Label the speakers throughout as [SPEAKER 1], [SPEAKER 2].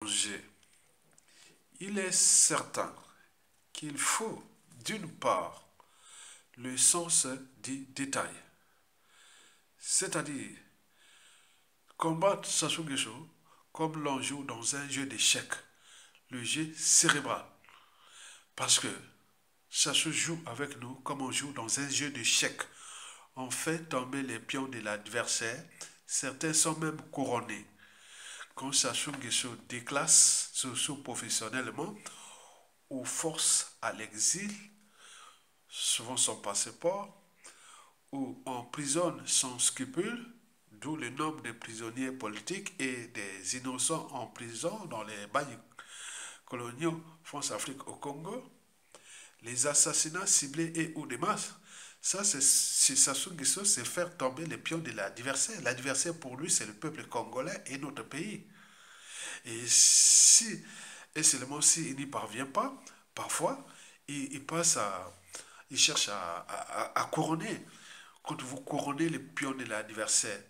[SPEAKER 1] danger. Il est certain qu'il faut, d'une part, le sens du détail, c'est-à-dire combattre Sassou Nguesso comme l'on joue dans un jeu d'échecs, le jeu cérébral, parce que Sassou joue avec nous comme on joue dans un jeu d'échecs. On fait tomber les pions de l'adversaire, certains sont même couronnés. Quand Sassou Nguesso déclasse socio-professionnellement ou force à l'exil, souvent son passeport, ou emprisonne sans scrupule, d'où le nombre de prisonniers politiques et des innocents en prison dans les bagnes coloniaux France-Afrique au Congo, les assassinats ciblés et ou de masse, ça c'est Sassou Nguesso, c'est faire tomber les pions de l'adversaire. L'adversaire pour lui c'est le peuple congolais et notre pays. Et si, et seulement s'il n'y parvient pas, parfois, il passe à, il cherche à couronner. Quand vous couronnez les pions de l'adversaire,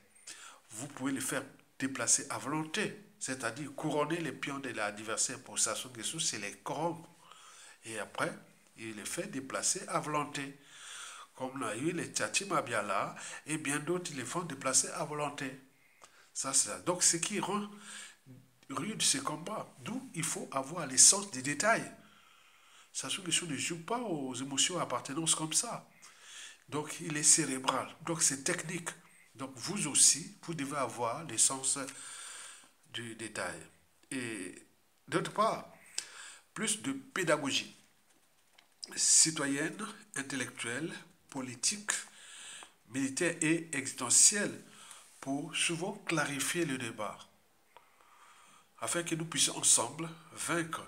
[SPEAKER 1] vous pouvez les faire déplacer à volonté. C'est-à-dire couronner les pions de l'adversaire pour Sassou Nguesso, c'est les corrompre. Et après, il les fait déplacer à volonté. Comme on a eu les Tchati Mabiala et bien d'autres, ils les font déplacer à volonté. Ça, c'est ça. Donc, ce qui rend rude ces combats. D'où il faut avoir l'essence des détails. Sassou Nguesso ne joue pas aux émotions appartenance comme ça. Donc, il est cérébral. Donc, c'est technique. Donc, vous aussi, vous devez avoir l'essence du détail. Et d'autre part, plus de pédagogie citoyenne, intellectuelle, politique, militaire et existentielle pour souvent clarifier le débat, afin que nous puissions ensemble vaincre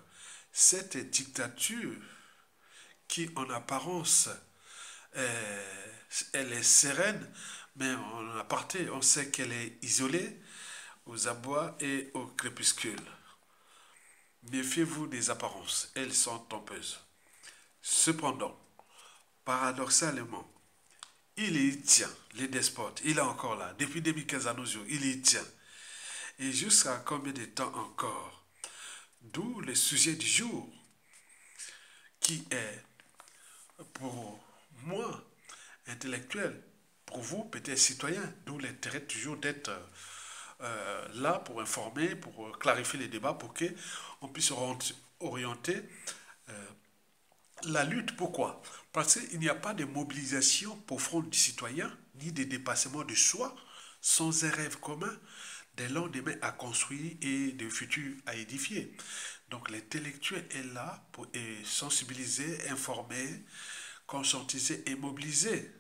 [SPEAKER 1] cette dictature qui, en apparence, elle est sereine, mais en aparté, on sait qu'elle est isolée aux abois et au crépuscule. Méfiez-vous des apparences, elles sont trompeuses. Cependant, paradoxalement, il y tient, les despotes, il est encore là, depuis 2015 à nos jours, il y tient. Et jusqu'à combien de temps encore? D'où le sujet du jour, qui est, pour moi, intellectuel, pour vous, peut-être citoyen, d'où l'intérêt toujours d'être là pour informer, pour clarifier les débats, pour qu'on puisse orienter la lutte. Pourquoi? Parce qu'il n'y a pas de mobilisation profonde du citoyen, ni de dépassement de soi, sans un rêve commun, des lendemains à construire et des futurs à édifier. Donc l'intellectuel est là pour sensibiliser, informer, conscientiser et mobiliser.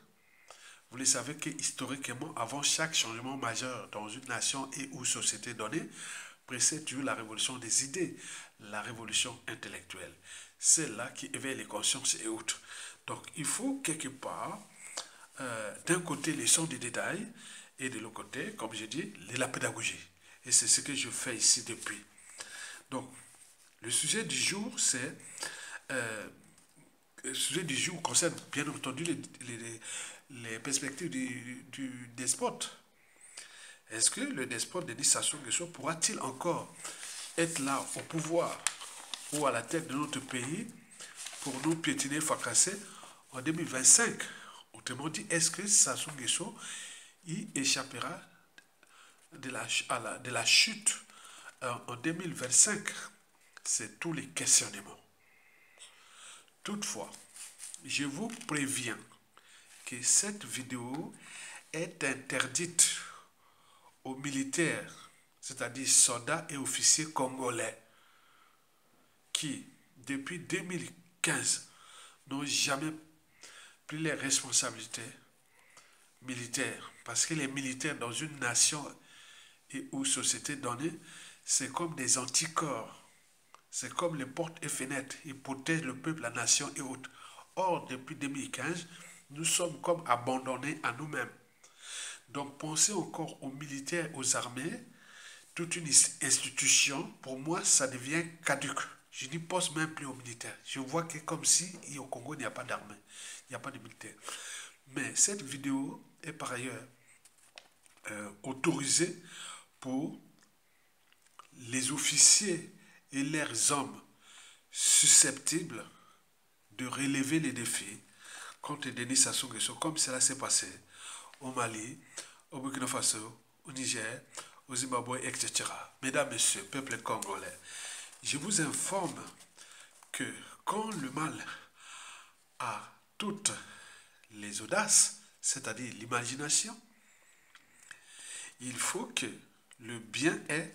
[SPEAKER 1] Vous le savez que historiquement, avant chaque changement majeur dans une nation et ou société donnée, précède toujours la révolution des idées, la révolution intellectuelle. C'est là qui éveille les consciences et autres. Donc il faut quelque part, d'un côté, les sons des détails, et de l'autre côté, comme j'ai dit, la pédagogie. Et c'est ce que je fais ici depuis. Donc, le sujet du jour, c'est le sujet du jour concerne bien entendu les perspectives du despote. Est-ce que le despote Denis Sassou Nguesso pourra-t-il encore être là au pouvoir ou à la tête de notre pays pour nous piétiner, fracasser en 2025? Autrement dit, est-ce que Sassou Nguesso y échappera de la chute en 2025? C'est tous les questionnements. Toutefois, je vous préviens que cette vidéo est interdite aux militaires, c'est-à-dire soldats et officiers congolais, qui, depuis 2015, n'ont jamais pris les responsabilités militaires. Parce que les militaires dans une nation et ou société donnée, c'est comme des anticorps. C'est comme les portes et fenêtres. Ils protègent le peuple, la nation et autres. Or, depuis 2015, nous sommes comme abandonnés à nous-mêmes. Donc, pensez encore aux militaires, aux armées, toute une institution, pour moi, ça devient caduque. Je n'y pense même plus aux militaires. Je vois que comme si au Congo, il n'y a pas d'armée, il n'y a pas de militaires. Mais cette vidéo est par ailleurs autorisée pour les officiers et leurs hommes susceptibles de relever les défis contre Denis Sassou Nguesso, comme cela s'est passé au Mali, au Burkina Faso, au Niger, au Zimbabwe, etc. Mesdames, Messieurs, peuple congolais, je vous informe que quand le mal a toutes les audaces, c'est-à-dire l'imagination, il faut que le bien ait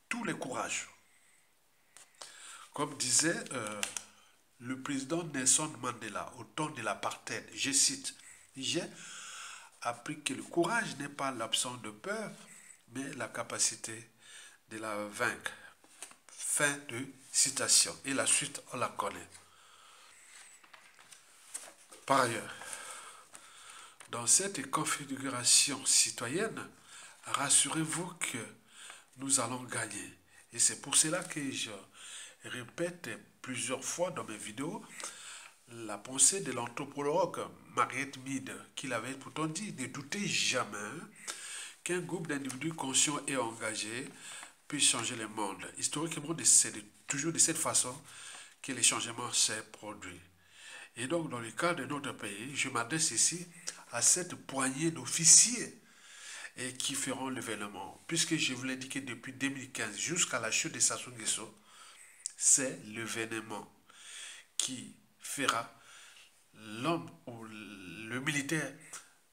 [SPEAKER 1] tous les courages. Comme disait le président Nelson Mandela au temps de l'apartheid, je cite, j'ai appris que le courage n'est pas l'absence de peur, mais la capacité de la vaincre. Fin de citation. Et la suite, on la connaît. Par ailleurs, dans cette configuration citoyenne, rassurez-vous que nous allons gagner. Et c'est pour cela que je répète plusieurs fois dans mes vidéos la pensée de l'anthropologue Margaret Mead, qui l'avait pourtant dit: ne doutez jamais qu'un groupe d'individus conscients et engagés puisse changer le monde. Historiquement, c'est toujours de cette façon que les changements s'est produits. Et donc, dans le cas de notre pays, je m'adresse ici à cette poignée d'officiers et qui feront l'événement. Puisque je vous l'ai dit que depuis 2015 jusqu'à la chute de Sassou Nguesso, c'est l'événement qui fera l'homme ou le militaire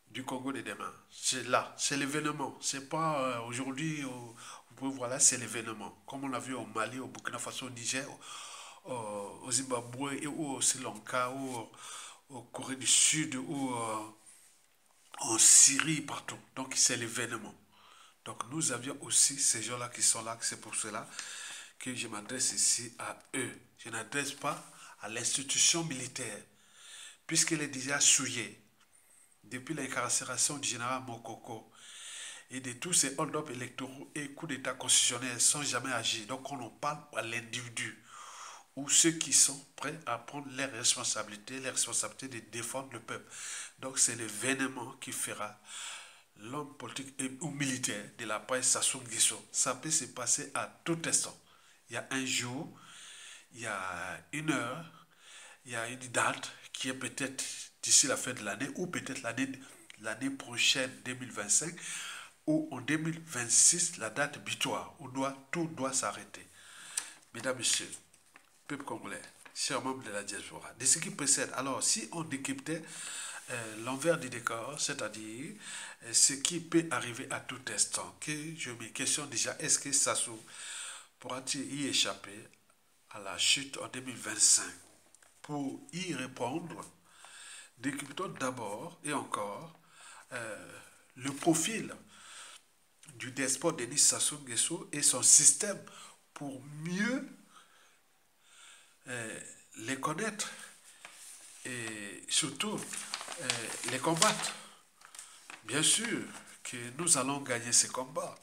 [SPEAKER 1] du Congo de demain. C'est là, c'est l'événement. C'est pas aujourd'hui, vous pouvez voir là, c'est l'événement. Comme on l'a vu au Mali, au Burkina Faso, au Niger, au Zimbabwe, ou au Sri Lanka, ou au Corée du Sud, ou en Syrie, partout. Donc c'est l'événement. Donc nous avions aussi ces gens-là qui sont là, c'est pour cela que je m'adresse ici à eux. Je n'adresse pas à l'institution militaire, puisqu'elle est déjà souillée depuis l'incarcération du général Mokoko et de tous ces hold-up électoraux et coups d'État constitutionnels sans jamais agir. Donc on en parle à l'individu ou ceux qui sont prêts à prendre les responsabilités de défendre le peuple. Donc c'est l'événement qui fera l'homme politique ou militaire de la presse Sassou Nguesso. Ça peut se passer à tout instant. Il y a un jour, il y a une heure, il y a une date qui est peut-être d'ici la fin de l'année ou peut-être l'année prochaine 2025 ou en 2026 la date butoir où tout doit s'arrêter. Mesdames, Messieurs, peuple congolais, chers membres de la diaspora, de ce qui précède, alors si on décryptait l'envers du décor, c'est-à-dire ce qui peut arriver à tout instant, que je me questionne déjà, est-ce que Sassou pourra-t-il y échapper à la chute en 2025? Pour y répondre, décryptons d'abord et encore le profil du despote Denis Sassou Nguesso et son système pour mieux les connaître et surtout les combattre. Bien sûr que nous allons gagner ces combats.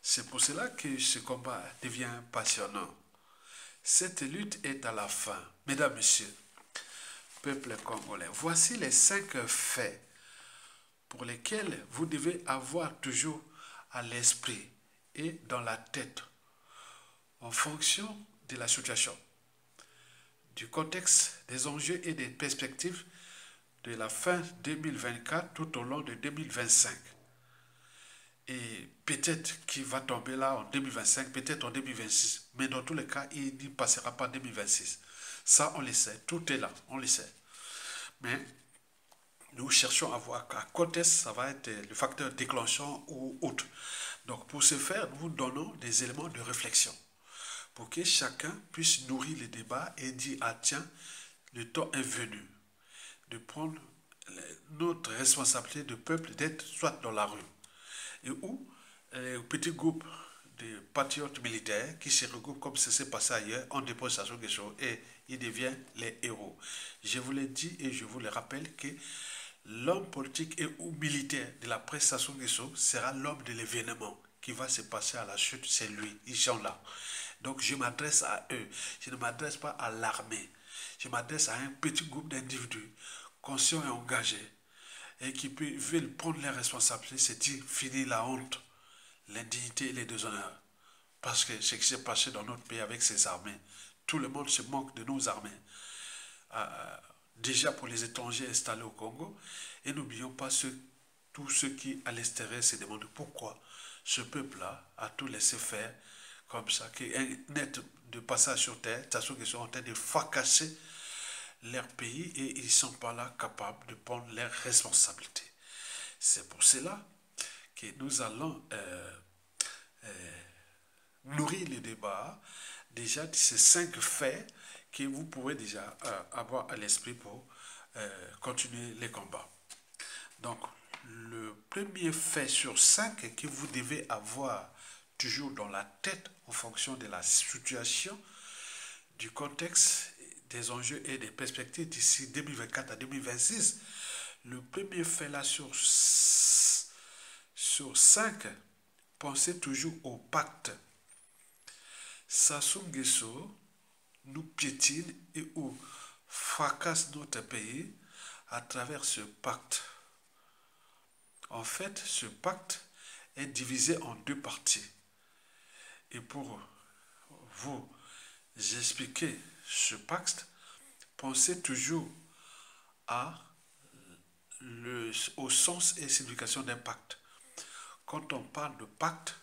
[SPEAKER 1] C'est pour cela que ce combat devient passionnant. Cette lutte est à la fin. Mesdames, Messieurs, peuple congolais, voici les 5 faits pour lesquels vous devez avoir toujours à l'esprit et dans la tête en fonction de la situation, du contexte, des enjeux et des perspectives de la fin 2024 tout au long de 2025. Et peut-être qu'il va tomber là en 2025, peut-être en 2026. Mais dans tous les cas, il ne passera pas en 2026. Ça, on le sait. Tout est là, on le sait. Mais nous cherchons à voir à quand est-ce que ça va être le facteur déclenchant ou autre. Donc, pour ce faire, nous donnons des éléments de réflexion pour que chacun puisse nourrir le débat et dire: ah tiens, le temps est venu de prendre notre responsabilité de peuple, d'être soit dans la rue, et où les petits groupes de patriotes militaires qui se regroupent comme ça s'est passé ailleurs, on dépose Sassou Nguesso et ils deviennent les héros. Je vous l'ai dit et je vous le rappelle que l'homme politique et ou militaire de la presse Sassou Nguesso sera l'homme de l'événement qui va se passer à la chute, c'est lui, ils sont là. Donc je m'adresse à eux, je ne m'adresse pas à l'armée, je m'adresse à un petit groupe d'individus conscients et engagés et qui veulent prendre les responsabilités, c'est dire finir la honte, l'indignité et les déshonneurs. Parce que ce qui s'est passé dans notre pays avec ces armées, tout le monde se moque de nos armées. Déjà pour les étrangers installés au Congo, et n'oublions pas tous ceux qui, à l'extérieur, se demandent pourquoi ce peuple-là a tout laissé faire comme ça, qui est un être de passage sur terre, Sassou Nguesso sont en train de fracasser leur pays et ils ne sont pas là capables de prendre leurs responsabilités. C'est pour cela que nous allons nourrir le débat déjà de ces 5 faits que vous pouvez déjà avoir à l'esprit pour continuer les combats. Donc, le premier fait sur 5 que vous devez avoir toujours dans la tête en fonction de la situation, du contexte, des enjeux et des perspectives d'ici 2024 à 2026, le premier fait là sur 5, pensez toujours au pacte. Sassou Nguesso nous piétine et ou fracasse notre pays à travers ce pacte. En fait, ce pacte est divisé en 2 parties. Et pour vous expliquer ce pacte, pensez toujours au sens et signification d'un pacte. Quand on parle de pacte,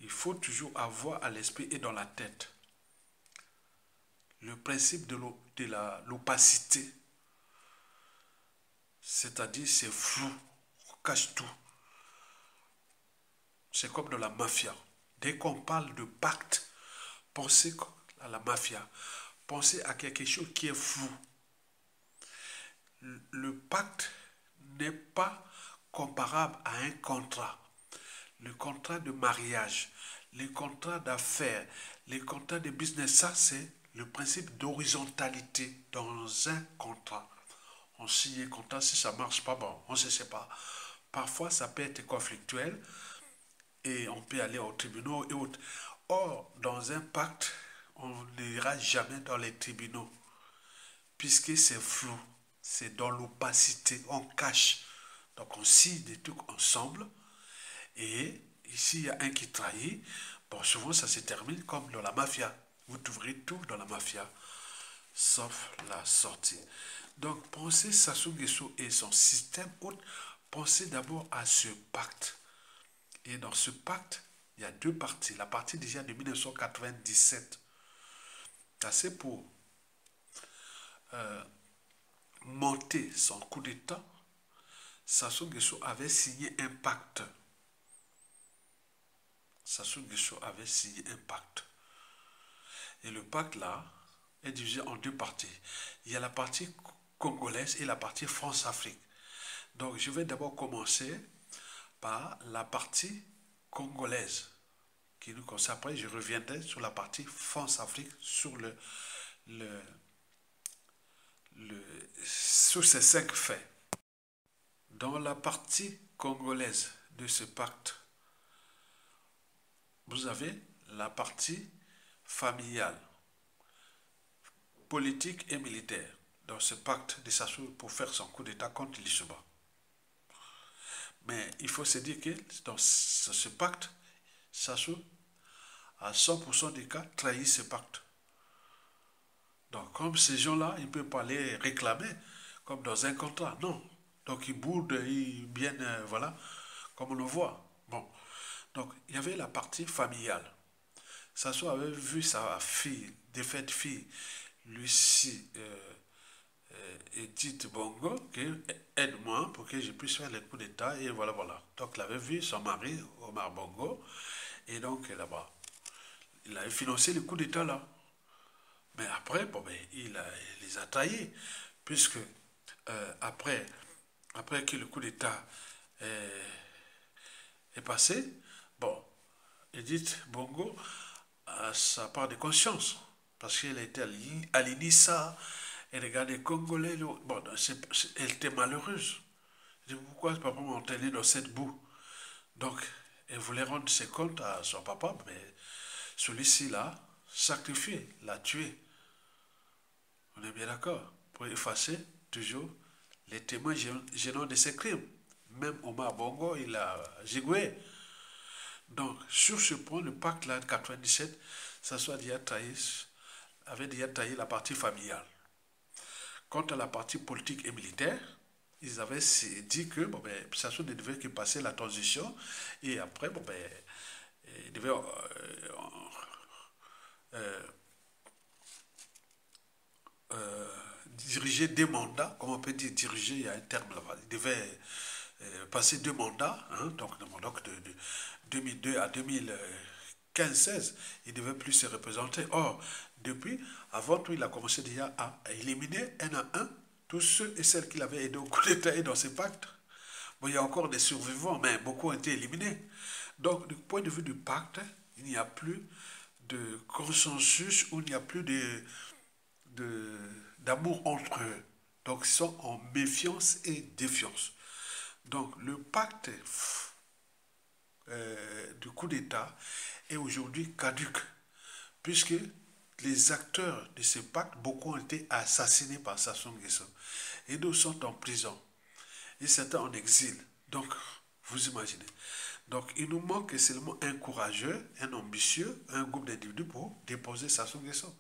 [SPEAKER 1] il faut toujours avoir à l'esprit et dans la tête le principe de l'opacité. C'est-à-dire c'est flou, on cache tout. C'est comme dans la mafia. Dès qu'on parle de pacte, pensez à la mafia. Pensez à quelque chose qui est flou. Le pacte n'est pas comparable à un contrat. Le contrat de mariage, les contrats d'affaires, les contrats de business, ça c'est le principe d'horizontalité dans un contrat. On signe un contrat, si ça ne marche pas, bon, on ne sait pas. Parfois, ça peut être conflictuel et on peut aller aux tribunaux et autres. Or, dans un pacte, on n'ira jamais dans les tribunaux puisque c'est flou, c'est dans l'opacité, on cache. Donc, on signe des trucs ensemble et ici, il y a un qui trahit. Bon, souvent, ça se termine comme dans la mafia. Vous trouverez tout dans la mafia, sauf la sortie. Donc, pensez Sassou Nguesso et son système autre. Pensez d'abord à ce pacte. Et dans ce pacte, il y a 2 parties. La partie déjà de 1997. C'est pour monter son coup d'État. Sassou Nguesso avait signé un pacte. Sassou Nguesso avait signé un pacte. Et le pacte là est divisé en 2 parties. Il y a la partie congolaise et la partie France-Afrique. Donc je vais d'abord commencer par la partie congolaise qui nous concerne. Après je reviendrai sur la partie France-Afrique sur sur ces 5 faits. Dans la partie congolaise de ce pacte, vous avez la partie familiale, politique et militaire dans ce pacte de Sassou pour faire son coup d'État contre l'Issoba. Mais il faut se dire que dans ce pacte, Sassou, à 100% des cas, trahit ce pacte. Donc, comme ces gens-là, ils ne peuvent pas les réclamer comme dans un contrat. Non. Donc, ils boudent, ils viennent, voilà, comme on le voit. Bon. Donc, il y avait la partie familiale. Sassou avait vu sa fille, défaite fille, Lucie Edith Bongo, qui aide-moi pour que je puisse faire le coup d'État, et voilà, voilà. Donc, il avait vu son mari, Omar Bongo, et donc là-bas, il avait financé le coup d'État là. Mais après, bon, ben, il les a trahis, puisque après que le coup d'État est passé, bon, Edith Bongo a sa part de conscience, parce qu'elle était à l'INISA, elle regardait les Congolais, bon, elle était malheureuse. Je dis, pourquoi papa m'a entraîné dans cette boue? Donc, elle voulait rendre ses comptes à son papa, mais celui-ci l'a sacrifié, l'a tué. On est bien d'accord, pour effacer toujours les témoins gênants de ces crimes. Même Omar Bongo, il a gigoué. Donc, sur ce point, le pacte là, de 97, ça soit avait déjà trahi la partie familiale. Quant à la partie politique et militaire, ils avaient dit que bon, ben, Sassou ne devait que passer la transition et après, bon, ben, il devait euh, diriger des mandats, comment on peut dire diriger, il y a un terme là-bas, il devait passer 2 mandats, hein, donc de 2002 à 2015-16, il ne devait plus se représenter. Or, depuis, avant tout, il a commencé déjà à éliminer un à un tous ceux et celles qu'il avait aidés au coup d'État et dans ses pactes. Bon, il y a encore des survivants, mais beaucoup ont été éliminés. Donc, du point de vue du pacte, il n'y a plus de consensus ou il n'y a plus d'amour entre eux. Donc, ils sont en méfiance et défiance. Donc, le pacte du coup d'État est aujourd'hui caduque, puisque les acteurs de ce pacte, beaucoup ont été assassinés par Sassou Nguesso. Et d'autres sont en prison. Et certains en exil. Donc, vous imaginez. Donc, il nous manque seulement un courageux, un ambitieux, un groupe d'individus pour déposer Sassou Nguesso.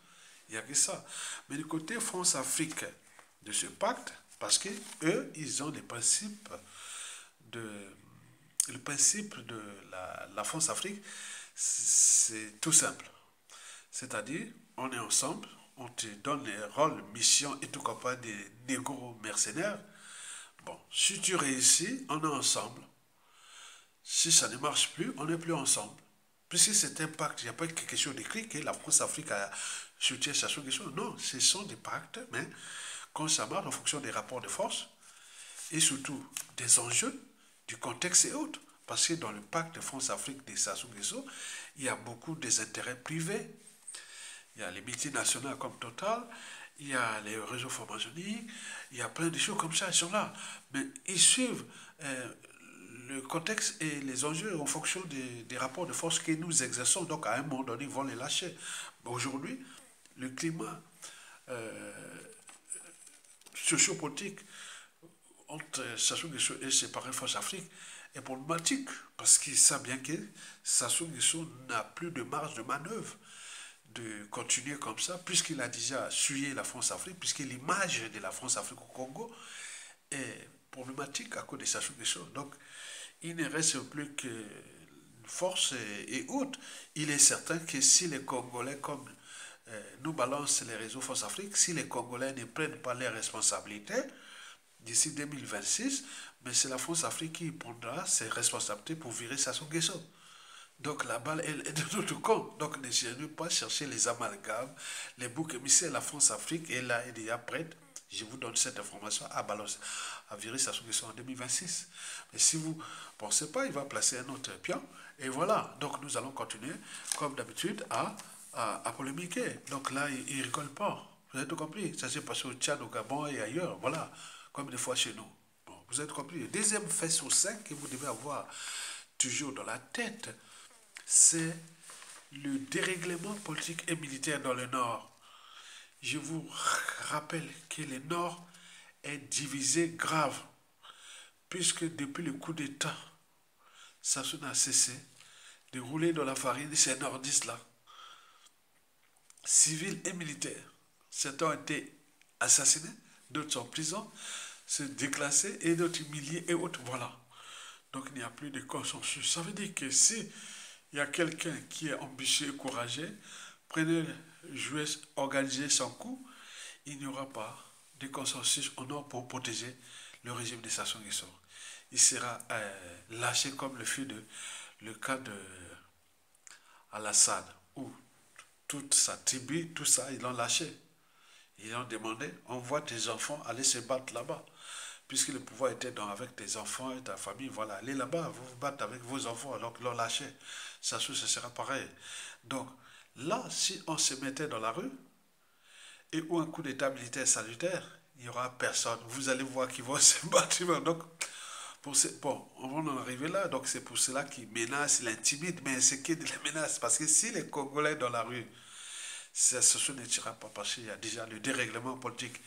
[SPEAKER 1] Il n'y a que ça. Mais du côté France-Afrique de ce pacte, parce que eux, ils ont les principes de, le principe de la France-Afrique, c'est tout simple. C'est-à-dire, on est ensemble, on te donne les rôles, missions et tout comme pas des négros mercenaires. Bon, si tu réussis, on est ensemble. Si ça ne marche plus, on n'est plus ensemble. Puisque c'est un pacte, il n'y a pas quelque chose d'écrit que la France-Afrique a soutenu sa solution. Non, ce sont des pactes, mais quand ça marche en fonction des rapports de force et surtout des enjeux, du contexte et autres. Parce que dans le pacte de France-Afrique de Sassou Nguesso, il y a beaucoup des intérêts privés. Il y a les multinationales comme Total, il y a les réseaux pharmaceutiques, il y a plein de choses comme ça, ils sont là. Mais ils suivent le contexte et les enjeux en fonction des rapports de force que nous exerçons. Donc à un moment donné, ils vont les lâcher. Aujourd'hui, le climat sociopolitique entre Sassou Nguesso et ses parents France Afrique est problématique parce qu'ils savent bien que Sassou Nguesso n'a plus de marge de manœuvre de continuer comme ça, puisqu'il a déjà suivi la France-Afrique, puisque l'image de la France-Afrique au Congo est problématique à cause de Sassou Nguesso. Donc, il ne reste plus que force et autres. Il est certain que si les Congolais, comme nous balancent les réseaux France-Afrique, si les Congolais ne prennent pas leurs responsabilités, d'ici 2026, mais c'est la France-Afrique qui prendra ses responsabilités pour virer Sassou Nguesso. Donc la balle elle, est de notre camp. Donc ne cherchez pas chercher les amalgames, les boucs émissaires. La France-Afrique est là, est déjà prête. Je vous donne cette information à balancer, à virer Sassou Nguesso en 2026. Mais si vous ne pensez pas, il va placer un autre pion. Et voilà. Donc nous allons continuer, comme d'habitude, à polémiquer. Donc là, il ne rigole pas. Vous avez tout compris. Ça s'est passé au Tchad, au Gabon et ailleurs. Voilà. Comme des fois chez nous. Bon, vous avez compris. Le deuxième fait sur 5 que vous devez avoir toujours dans la tête, c'est le dérèglement politique et militaire dans le Nord. Je vous rappelle que le Nord est divisé grave, puisque depuis le coup d'État, Sassou n'a cessé de rouler dans la farine ces nordistes-là, civils et militaires. Certains ont été assassinés, d'autres sont en prison, se déclassés et d'autres humiliés et autres. Voilà. Donc il n'y a plus de consensus. Ça veut dire que si il y a quelqu'un qui est ambitieux et courageux, prenez, jouez, organisez son coup, il n'y aura pas de consensus au nord pour protéger le régime de Sassou Nguesso. Il sera lâché comme le cas de Al-Assad, où toute sa tribu, tout ça, ils l'ont lâché. Ils ont demandé, envoie tes enfants aller se battre là-bas. Puisque le pouvoir était avec tes enfants et ta famille, voilà, allez là-bas, vous vous battez avec vos enfants, alors qu'ils l'ont lâché. Ça, ce sera pareil. Donc, là, si on se mettait dans la rue, et où un coup d'état militaire salutaire, il n'y aura personne. Vous allez voir qu'ils vont se battre. Donc, bon, on va en arriver là. Donc, c'est pour cela qu'ils menacent, ils intimident. Mais c'est qui les menace? Parce que si les Congolais dans la rue, ce ne tirera pas parce qu'il y a déjà le dérèglement politique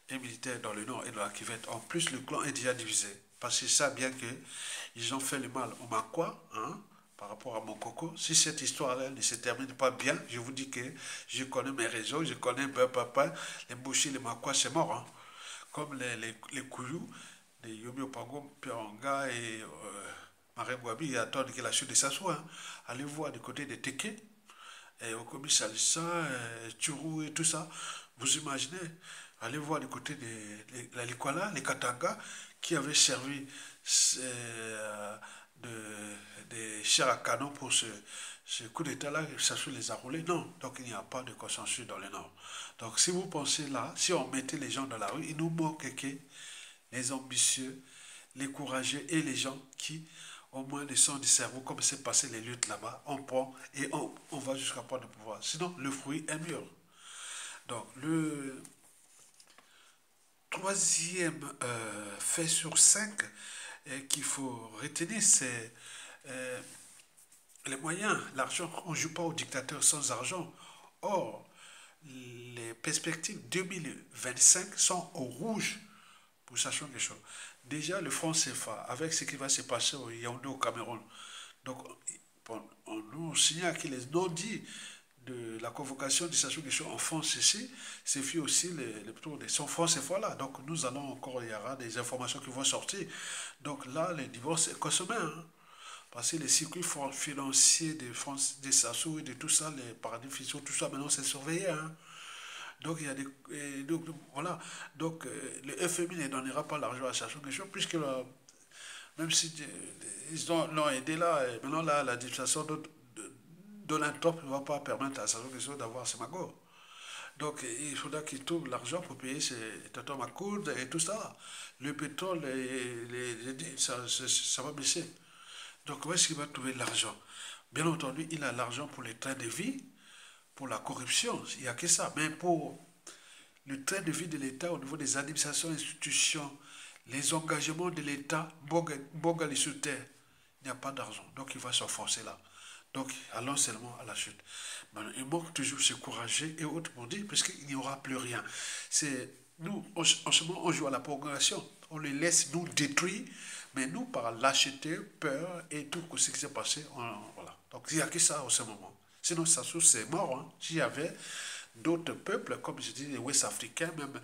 [SPEAKER 1] et militaire dans le nord et dans la Kivette. En plus, le clan est déjà divisé. Parce qu'ils savent bien qu'ils ont fait le mal au Makwa, hein, par rapport à mon coco. Si cette histoire ne se termine pas bien, je vous dis que je connais mes réseaux, je connais papa, les Mbouchi, les Makwa, c'est mort. Hein. Comme les Kouyou, les Yomi Opango, Pieranga et Marem Wabi, ils attendent que la chute de Sassou. Hein. Allez voir du côté de Teke, et Okomi Salissa, Tchurou et tout ça. Vous imaginez, allez voir du côté de la Likwala, les Katanga, qui avaient servi de, des chairs à canon pour ce coup d'État-là, Sassou les a roulés. Non, donc il n'y a pas de consensus dans le Nord. Donc si vous pensez là, si on mettait les gens dans la rue, il nous manque que les ambitieux, les courageux et les gens qui, au moins le sang du cerveau, comme c'est passé les luttes là-bas, on prend et on va jusqu'à prendre le pouvoir. Sinon, le fruit est mûr. Donc, le troisième fait sur 5 qu'il faut retenir, c'est les moyens. L'argent, on ne joue pas au dictateur sans argent. Or, les perspectives 2025 sont au rouge pour sachant quelque chose. Déjà, le franc CFA, avec ce qui va se passer au Yaoundé, au Cameroun, donc on nous signale que les non-dits de la convocation de Sassou Nguesso en France ici, c'est fait aussi le tour de son franc CFA là. Donc nous allons encore, il y aura des informations qui vont sortir. Donc là, le divorce est consommé. Hein. Parce que les circuits financiers de France, des Sassou et de tout ça, les paradis fiscaux, tout ça, maintenant c'est surveillé. Hein. Donc, il y a des. Donc, voilà. Donc, le FMI ne donnera pas l'argent à Sassou Nguesso, puisque même si ils l'ont aidé là, et maintenant là, l'administration de Donald Trump ne va pas permettre à Sassou Nguesso d'avoir ses magots. Donc, il faudra qu'il trouve l'argent pour payer ses tonton Macoud et tout ça. Le pétrole, ça va baisser. Donc, où est-ce qu'il va trouver l'argent? Bien entendu, il a l'argent pour les trains de vie, pour la corruption, il n'y a que ça. Mais pour le train de vie de l'État au niveau des administrations, institutions, les engagements de l'État, Bogali sur terre, il n'y a pas d'argent. Donc il va s'enfoncer là. Donc allons seulement à la chute. Maintenant, il manque toujours ce courage et autres pour dire, parce qu'il n'y aura plus rien. C'est nous, en ce moment, on joue à la progression. On les laisse nous détruire, mais nous, par lâcheté, peur et tout ce qui s'est passé, voilà. Donc il n'y a que ça en ce moment. Sinon, ça c'est mort. Hein. S'il y avait d'autres peuples, comme je dis, les Ouest-Africains, même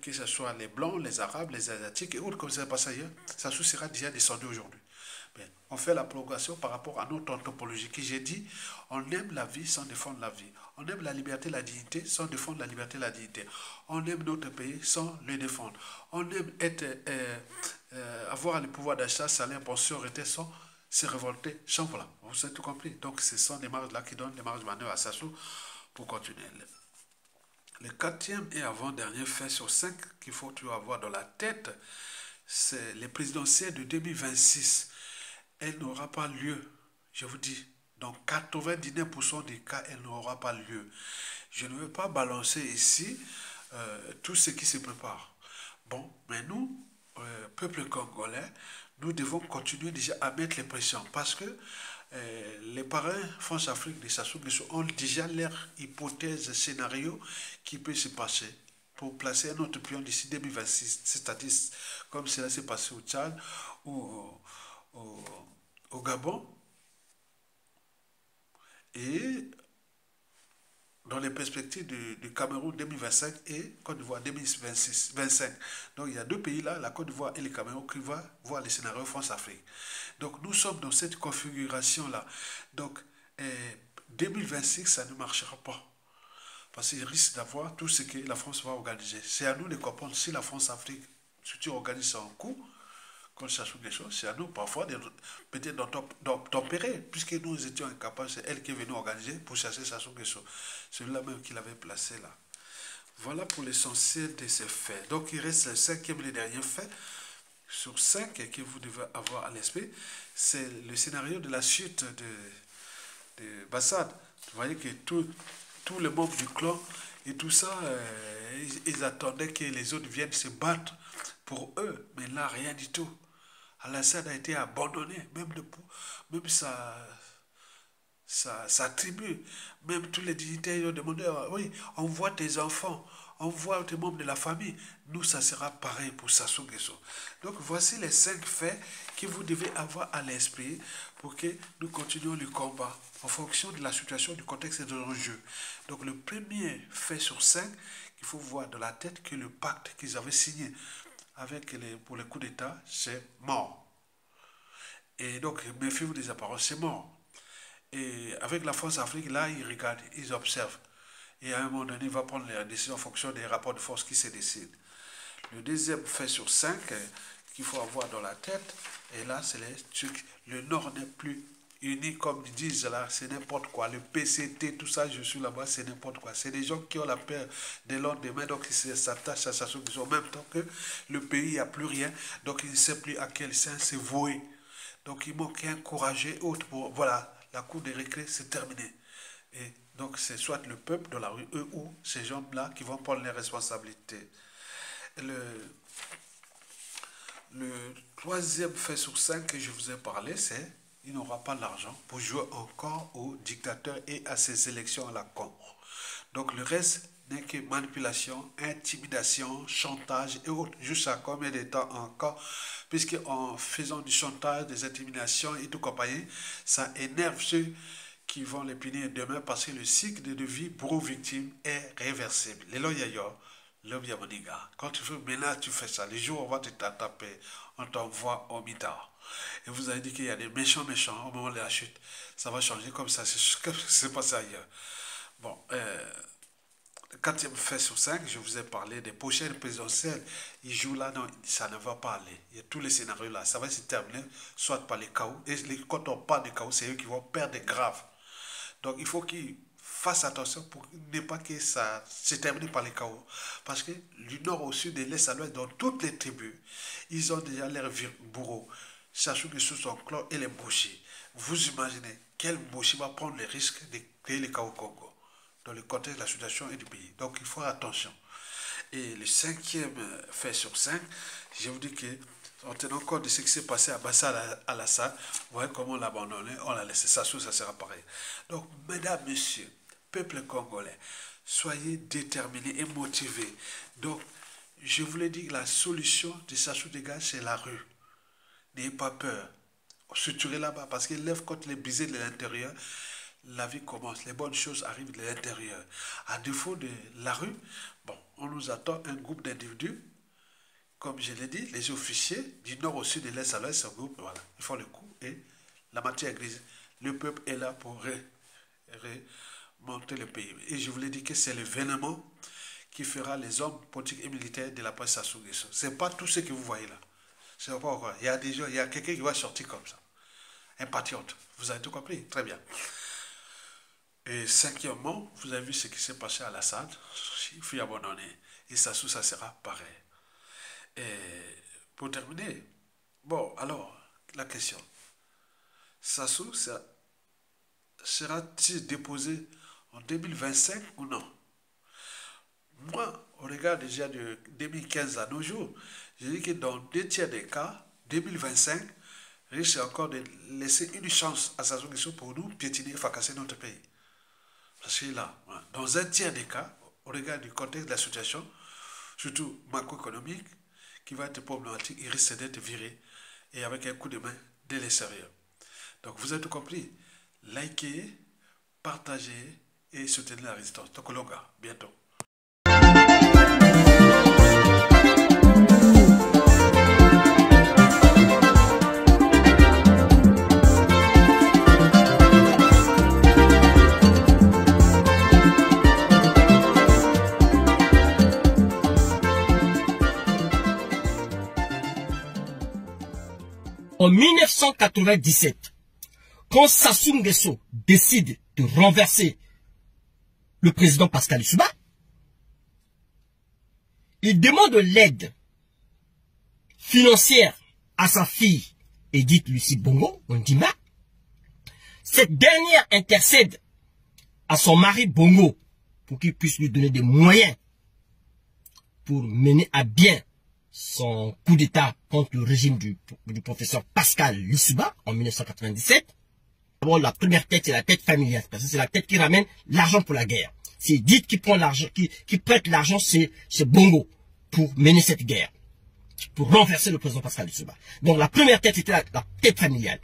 [SPEAKER 1] que ce soit les Blancs, les Arabes, les Asiatiques et autres, comme ça passe ailleurs, ça sera déjà descendu aujourd'hui. On fait la progression par rapport à notre anthropologie. Qui j'ai dit, on aime la vie sans défendre la vie. On aime la liberté, la dignité sans défendre la liberté, la dignité. On aime notre pays sans le défendre. On aime avoir le pouvoir d'achat, salaire, pension, retraite sans se révolter. Sans, voilà, vous avez tout compris. Donc ce sont des marges là qui donnent des marges de manœuvre à Sassou pour continuer. Le quatrième et avant-dernier fait sur 5 qu'il faut toujours avoir dans la tête, c'est les présidentielles de 2026. Elle n'aura pas lieu, je vous dis, dans 99% des cas, elle n'aura pas lieu. Je ne veux pas balancer ici tout ce qui se prépare. Bon, mais nous, peuple congolais, nous devons continuer déjà à mettre les pressions parce que les parrains France-Afrique de Sassou Nguesso ont déjà leur hypothèse, scénario qui peut se passer pour placer un autre pion d'ici 2026, c'est-à-dire comme cela s'est passé au Tchad ou au Gabon et dans les perspectives du Cameroun 2025 et Côte d'Ivoire 2025. Donc il y a deux pays là, la Côte d'Ivoire et le Cameroun, qui vont voir les scénarios France-Afrique. Donc nous sommes dans cette configuration-là. Donc 2026, ça ne marchera pas. Parce qu'il risque d'avoir tout ce que la France va organiser. C'est à nous de comprendre si la France-Afrique, si tu organises ça en coup, quand ça souffle des choses, c'est à nous parfois peut-être d'opérer, puisque nous étions incapables, c'est elle qui est venue organiser pour chasser Sassou Nguesso. Celui-là même qu'il avait placé là. Voilà pour l'essentiel de ces faits. Donc il reste le cinquième et le dernier fait, sur 5 que vous devez avoir à l'esprit, c'est le scénario de la chute de Bassad. Vous voyez que tous les membres du clan et tout ça, ils attendaient que les autres viennent se battre pour eux, mais là, rien du tout. Alassane a été abandonné, même sa tribu. Même tous les dignitaires ont demandé, oui, envoie tes enfants, envoie tes membres de la famille. Nous, ça sera pareil pour Sassou Nguesso. Donc, voici les 5 faits que vous devez avoir à l'esprit pour que nous continuions le combat en fonction de la situation, du contexte et de l'enjeu. Donc, le premier fait sur 5 qu'il faut voir dans la tête, que le pacte qu'ils avaient signé pour les coups d'État, c'est mort. Et donc, méfiez-vous des apparences, c'est mort. Et avec la force Afrique, là, ils regardent, ils observent. Et à un moment donné, il va prendre les décisions en fonction des rapports de force qui se décident. Le deuxième fait sur 5 qu'il faut avoir dans la tête, et là, c'est les trucs. Le Nord n'est plus uni, comme ils disent là, c'est n'importe quoi. Le PCT, tout ça, je suis là-bas, c'est n'importe quoi. C'est des gens qui ont la peur des lendemains, donc ils s'attachent à ça en même temps que le pays, il n'y a plus rien, donc ils ne savent plus à quel sens se vouer. Donc il manque un courageux autre pour, voilà, la cour des récré, c'est terminé. Et donc c'est soit le peuple dans la rue, eux ou ces gens-là qui vont prendre les responsabilités. Le troisième fait sur 5 que je vous ai parlé, c'est il n'aura pas l'argent pour jouer encore au dictateur et à ses élections à la con. Donc le reste n'est que manipulation, intimidation, chantage et autres. Jusqu'à combien de temps encore? Puisque en faisant du chantage, des intimidations et tout compagnie, ça énerve ceux qui vont les punir demain parce que le cycle de vie bourreau-victime est réversible. Les loyaux, quand tu fais maintenant, tu fais ça. Les jours où on va te taper, on t'envoie au mitard. Et vous avez dit qu'il y a des méchants au moment de la chute. Ça va changer comme ça. C'est ce qui s'est passé ailleurs. Bon, le quatrième fait sur 5, je vous ai parlé des prochaines présidentielles. Ils jouent là, non, ça ne va pas aller. Il y a tous les scénarios là. Ça va se terminer soit par les chaos. Et quand on parle de chaos, c'est eux qui vont perdre des graves. Donc il faut qu'ils fassent attention pour ne pas que ça se termine par les chaos. Parce que du nord au sud, de l'est à l'ouest, dans toutes les tribus, ils ont déjà leurs bourreaux. Sachant que sous son clan et les bouchers. Vous imaginez quel boucher va prendre le risque de créer le chaos au Congo dans le contexte de la situation et du pays. Donc il faut faire attention. Et le cinquième fait sur 5, je vous dis que en tenant compte de ce qui s'est passé à Bachar al-Assad, vous voyez comment on l'a abandonné, on l'a laissé, ça sera pareil. Donc, mesdames, messieurs, peuple congolais, soyez déterminés et motivés. Donc, je vous l'ai dit, la solution de Sassou Nguesso, c'est la rue. N'ayez pas peur. Structurez là-bas, parce que l'œuf, quand il est brisé de l'intérieur, la vie commence. Les bonnes choses arrivent de l'intérieur. À défaut de la rue, bon, on nous attend un groupe d'individus. Comme je l'ai dit, les officiers du nord au sud, de l'est à l'ouest, ce groupe, voilà, ils font le coup et la matière grise. Le peuple est là pour remonter le pays. Et je vous l'ai dit que c'est l'événement qui fera les hommes politiques et militaires de la presse Sassou Nguesso. Ce n'est pas tout ce que vous voyez là. C'est pas encore. Il y a des gens, il y a quelqu'un qui va sortir comme ça. Un patriote. Vous avez tout compris? Très bien. Et cinquièmement, vous avez vu ce qui s'est passé à Assad. Il fut abandonné. Et Sassou, ça sera pareil. Et pour terminer, bon, alors, la question. Sassou, sera-t-il déposé en 2025 ou non? Moi, au regard déjà de 2015 à nos jours, je dis que dans 2 tiers des cas, 2025 risque encore de laisser une chance à Sassou Nguesso pour nous piétiner et fracasser notre pays. Parce que là, dans 1 tiers des cas, au regard du contexte de la situation, surtout macroéconomique, qui va être problématique, il risque d'être viré et avec un coup de main de l'extérieur. Donc vous avez tout compris. Likez, partagez et soutenez la résistance. Donc Longa, bientôt.
[SPEAKER 2] En 1997, quand Sassou Nguesso décide de renverser le président Pascal Lissouba, il demande l'aide financière à sa fille Edith Lucie Bongo, Ondimba. Cette dernière intercède à son mari Bongo pour qu'il puisse lui donner des moyens pour mener à bien son coup d'État contre le régime du professeur Pascal Lissouba en 1997. D'abord, la première tête, c'est la tête familiale, parce que c'est la tête qui ramène l'argent pour la guerre. C'est Edith qui prend l'argent, qui prête l'argent, c'est Bongo, pour mener cette guerre, pour renverser le président Pascal Lissouba. Donc la première tête, c'était la tête familiale.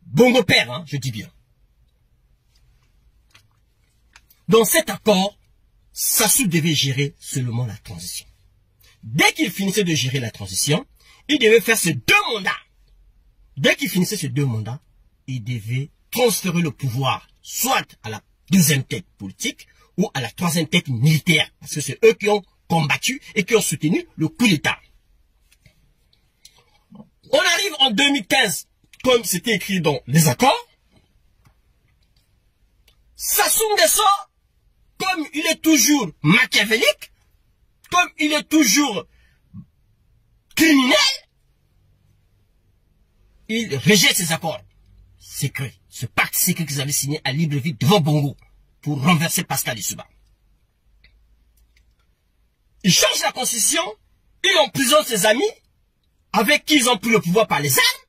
[SPEAKER 2] Bongo père, hein, je dis bien. Dans cet accord, Sassou devait gérer seulement la transition. Dès qu'il finissait de gérer la transition, il devait faire ces 2 mandats. Dès qu'il finissait ces 2 mandats, il devait transférer le pouvoir soit à la 2e tête politique ou à la 3e tête militaire. Parce que c'est eux qui ont combattu et qui ont soutenu le coup d'État. On arrive en 2015, comme c'était écrit dans les accords. Sassou Nguesso, comme il est toujours machiavélique, comme il est toujours criminel, il rejette ces accords secrets, ce pacte secret qu'ils avaient signé à Libreville devant Bongo pour renverser Pascal Lissouba. Il change la constitution, il emprisonne ses amis avec qui ils ont pris le pouvoir par les armes,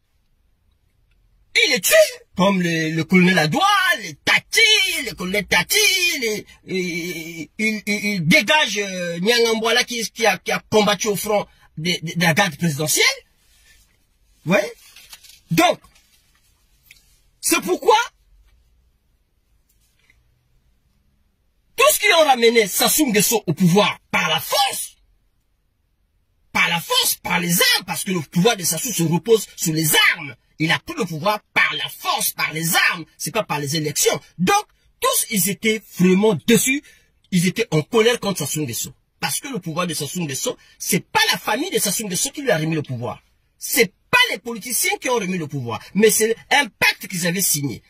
[SPEAKER 2] il les tue, comme le colonel Adoua, les Tati, le colonel Tati, il dégage Nyangambouala qui a combattu au front de la garde présidentielle. Ouais. Donc, c'est pourquoi tout ce qui ont ramené Sassou Nguesso au pouvoir par la force, par les armes, parce que le pouvoir de Sassou se repose sur les armes. Il a pris le pouvoir par la force, par les armes, c'est pas par les élections. Donc, tous, ils étaient vraiment dessus, ils étaient en colère contre Sassou Nguesso. Parce que le pouvoir de Sassou Nguesso, c'est pas la famille de Sassou Nguesso qui lui a remis le pouvoir. C'est pas les politiciens qui ont remis le pouvoir, mais c'est un pacte qu'ils avaient signé.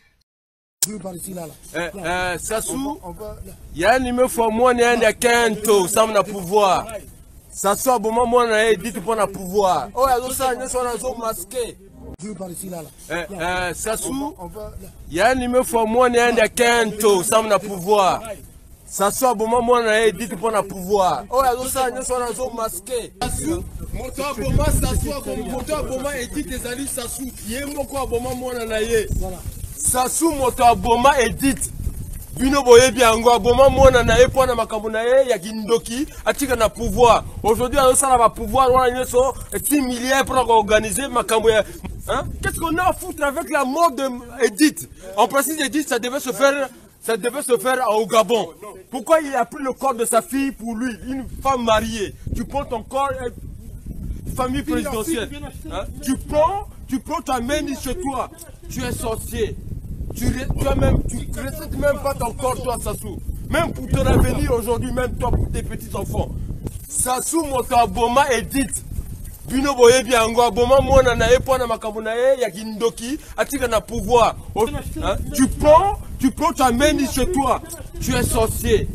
[SPEAKER 3] Sassou, il y a un numéro pour moi, il y a un Kento, ça m'a pouvoir. Sassou, à bon moment, on a dit pour le pouvoir. Oh, il y a ça, ils sont masqués. Sassou, il y a un numéro pour moi, il y a un Kento, ça m'a pouvoir. Sassou, à bon moment, on a dit pour le pouvoir. Oh, il y a ça, ils sont masqués. Sassou, moto aboma, Sassou, moto aboma, Edith, les alliés, Sassou, il y a un moko aboma, on a eu. Sassou, moto aboma, Edith. Bino boye biango aboma mona na ye pona makambo na ye ya kindoki atika na pouvoir. Aujourd'hui on ça va pouvoir on a 6 milliards pour organiser makambo ya hein? Qu'est-ce qu'on a à foutre avec la mort de Edith? En principe Edith ça devait se faire au Gabon. Pourquoi il a pris le corps de sa fille pour lui, une femme mariée? Tu prends ton corps famille présidentielle. Hein? Tu prends tu amènes chez toi. Tu es sorcier. Tu respectes même pas ton corps, toi, Sassou. Même pour ton avenir aujourd'hui, même toi, pour tes petits-enfants. Sassou, moto aboma, Edith. Bino boye biango aboma, mona na ye, pona makambo na ye, ya kindoki, atika na pouvoir. Hein? Tu prends, tu amènes chez toi. Tu es sorcier.